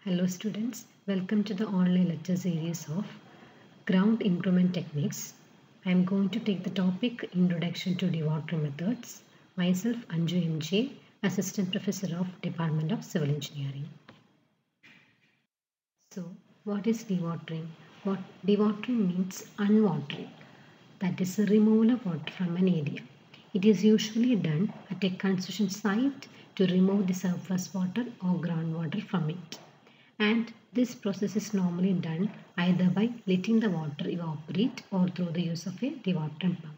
Hello students, welcome to the online lecture series of Ground Improvement Techniques. I am going to take the topic Introduction to Dewatering Methods. Myself Anju MJ, Assistant Professor of Department of Civil Engineering. So, what is dewatering? What dewatering means unwatering, that is the removal of water from an area. It is usually done at a construction site to remove the surface water or groundwater from it. And this process is normally done either by letting the water evaporate or through the use of a dewatering pump.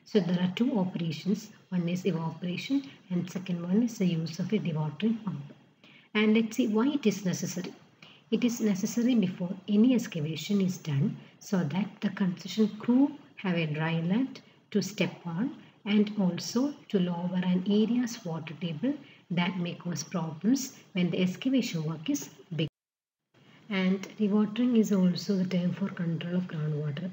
So there are two operations. One is evaporation and second one is the use of a dewatering pump. And let's see why it is necessary. It is necessary before any excavation is done so that the construction crew have a dry land to step on and also to lower an area's water table that may cause problems when the excavation work is big. And dewatering is also the term for control of groundwater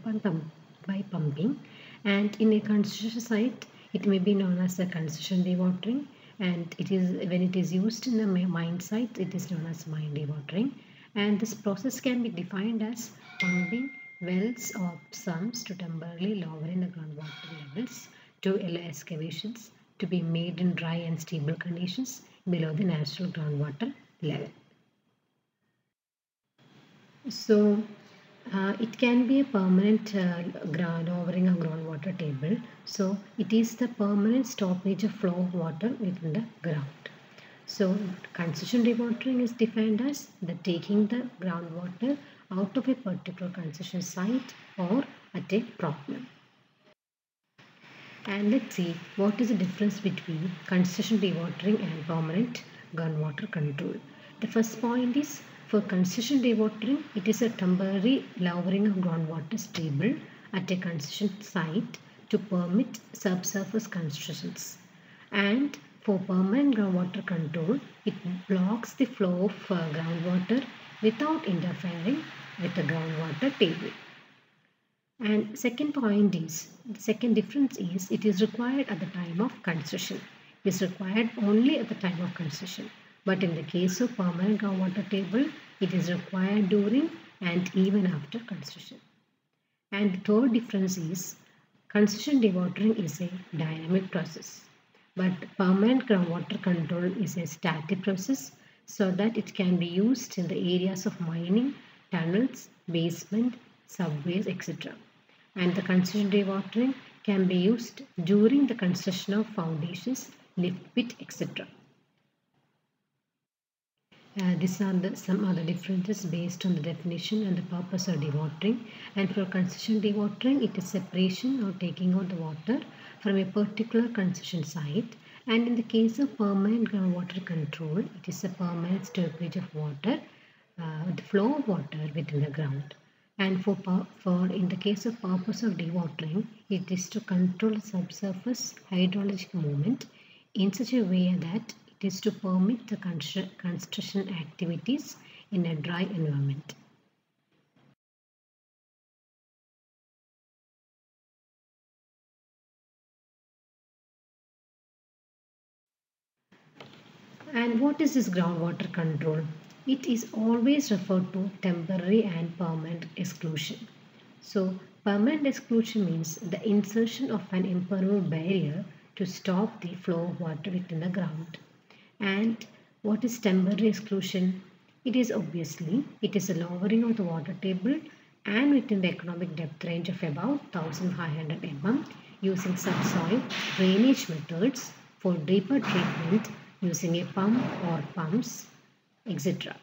by pumping. And in a construction site, it may be known as the construction dewatering. And it is when it is used in the mine site, it is known as mine dewatering. And this process can be defined as pumping wells or sumps to temporarily lowering the groundwater levels to allow excavations to be made in dry and stable conditions below the natural groundwater level. So it can be a permanent lowering of groundwater table. So it is the permanent stoppage of flow of water within the ground. So concession dewatering is defined as the taking the groundwater out of a particular concession site or at a problem. And let's see what is the difference between concession dewatering and permanent groundwater control. The first point is for concession dewatering, it is a temporary lowering of groundwater table at a concession site to permit subsurface constructions. And for permanent groundwater control, it blocks the flow of groundwater without interfering with the groundwater table. And second point is, the second difference is it is required at the time of construction. It is required only at the time of construction. But in the case of permanent groundwater table, it is required during and even after construction. And the third difference is concession dewatering is a dynamic process, but permanent groundwater control is a static process so that it can be used in the areas of mining, tunnels, basement, subways, etc. And the concession dewatering can be used during the construction of foundations, lift pit, etc. These are some other differences based on the definition and the purpose of dewatering. And for concession dewatering, it is separation or taking out the water from a particular concession site. And in the case of permanent groundwater control, it is a permanent stoppage of water, the flow of water within the ground. And for in the case of purpose of dewatering, it is to control subsurface hydrologic movement in such a way that it is to permit the construction activities in a dry environment. And what is this groundwater control? It is always referred to temporary and permanent exclusion. So permanent exclusion means the insertion of an impermeable barrier to stop the flow of water within the ground. And what is temporary exclusion? It is a lowering of the water table and within the economic depth range of about 1500 mm using subsoil drainage methods for deeper treatment using a pump or pumps, etc.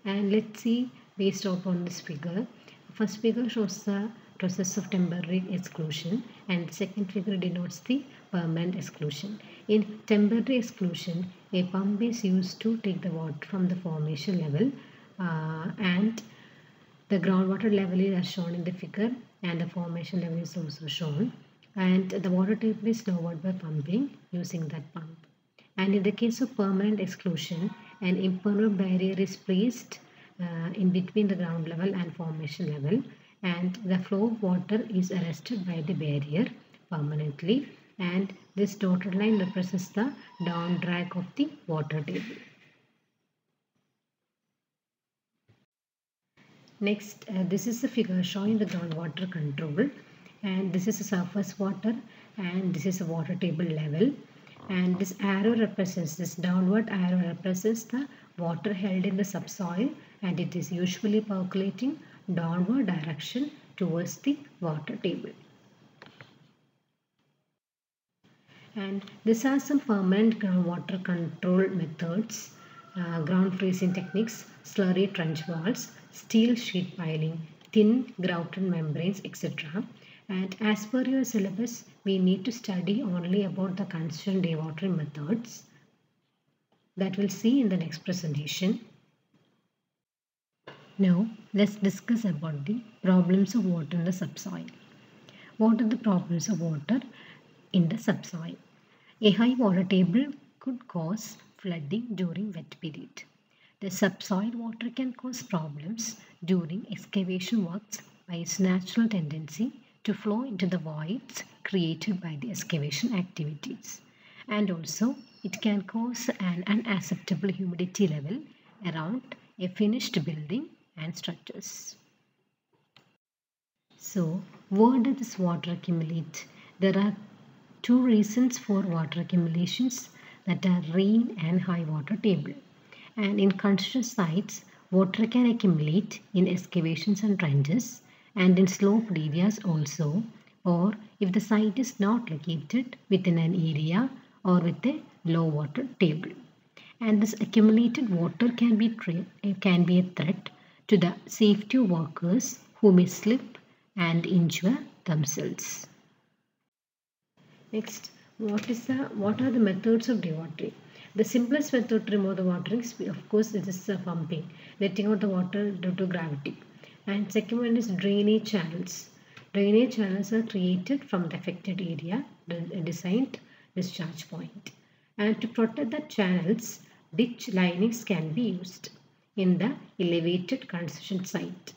And let's see based upon this figure. The first figure shows the process of temporary exclusion and the second figure denotes the permanent exclusion. In temporary exclusion, a pump is used to take the water from the formation level and the groundwater level is as shown in the figure and the formation level is also shown, and the water table is lowered by pumping using that pump. And in the case of permanent exclusion, an impermeable barrier is placed in between the ground level and formation level, and the flow of water is arrested by the barrier permanently, and this dotted line represents the down drag of the water table. Next, this is a figure showing the groundwater control, and this is a surface water, and this is a water table level, and this arrow represents, this downward arrow represents the water held in the subsoil, and it is usually percolating downward direction towards the water table. And these are some permanent groundwater control methods: ground freezing techniques, slurry trench walls, steel sheet piling, thin grouted membranes, etc. And as per your syllabus, we need to study only about the constant dewatering methods that we'll see in the next presentation. Now, let's discuss about the problems of water in the subsoil. What are the problems of water in the subsoil? A high water table could cause flooding during wet period. The subsoil water can cause problems during excavation works by its natural tendency to flow into the voids created by the excavation activities. And also, it can cause an unacceptable humidity level around a finished building and structures. So, where does this water accumulate? There are two reasons for water accumulations, that are rain and high water table. And in construction sites, water can accumulate in excavations and trenches, and in sloped areas also, or if the site is not located within an area or with a low water table. And this accumulated water can be a threat to the safety of workers who may slip and injure themselves. Next, what are the methods of dewatering? The simplest method to remove the water is, of course, this is pumping, letting out the water due to gravity. And second one is drainage channels. Drainage channels are created from the affected area, designed discharge point. And to protect the channels, ditch linings can be used in the elevated construction site.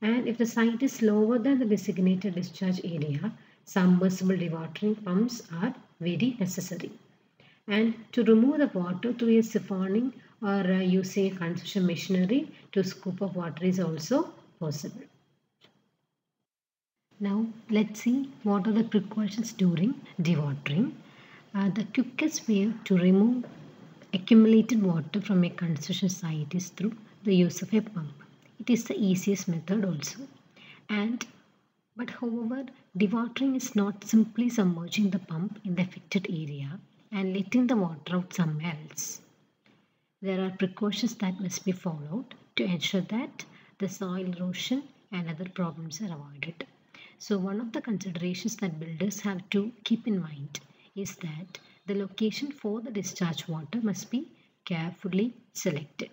And if the site is lower than the designated discharge area, submersible dewatering pumps are very necessary. And to remove the water through a siphoning or using a construction machinery to scoop up water is also possible. Now let's see what are the precautions during dewatering. The quickest way to remove accumulated water from a construction site is through the use of a pump. It is the easiest method also. But however, dewatering is not simply submerging the pump in the affected area and letting the water out somewhere else. There are precautions that must be followed to ensure that the soil erosion and other problems are avoided. So one of the considerations that builders have to keep in mind is that the location for the discharge water must be carefully selected.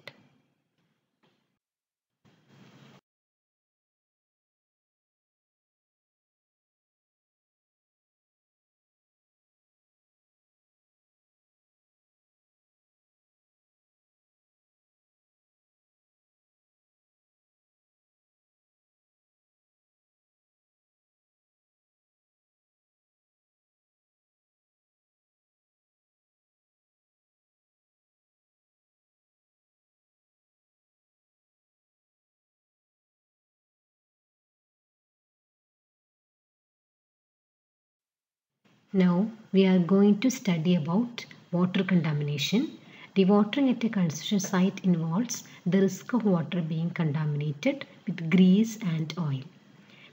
Now we are going to study about water contamination. Dewatering at a construction site involves the risk of water being contaminated with grease and oil.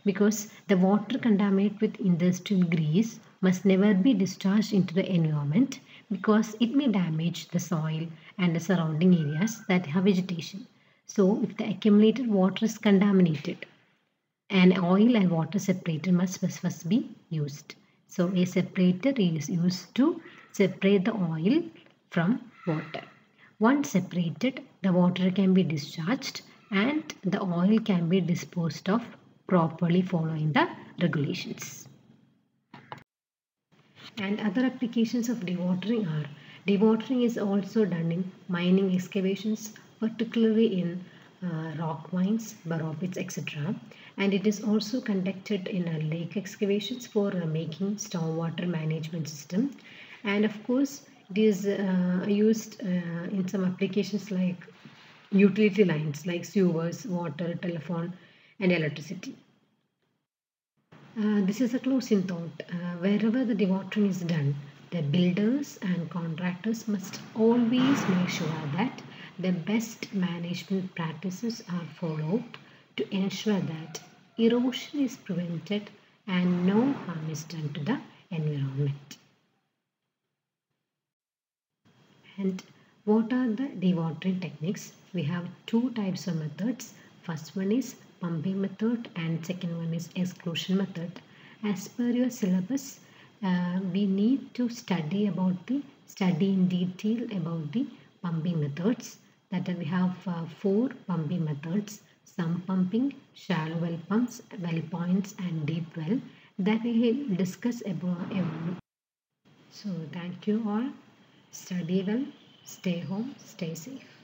Because the water contaminated with industrial grease must never be discharged into the environment, because it may damage the soil and the surrounding areas that have vegetation. So if the accumulated water is contaminated, an oil and water separator must first be used. So a separator is used to separate the oil from water. Once separated, the water can be discharged and the oil can be disposed of properly following the regulations. And other applications of dewatering are: dewatering is also done in mining excavations, particularly in rock mines, burrow pits, etc. And it is also conducted in lake excavations for making stormwater management system. And of course, it is used in some applications like utility lines like sewers, water, telephone, and electricity. This is a closing thought. Wherever the dewatering is done, the builders and contractors must always make sure that the best management practices are followed to ensure that erosion is prevented and no harm is done to the environment. And what are the dewatering techniques? We have two types of methods. First one is pumping method and second one is exclusion method. As per your syllabus, we need to study in detail about the pumping methods. That we have four pumping methods: sump pumping, shallow well pumps, well points, and deep well. That we will discuss about. So thank you all. Study well, stay home, stay safe.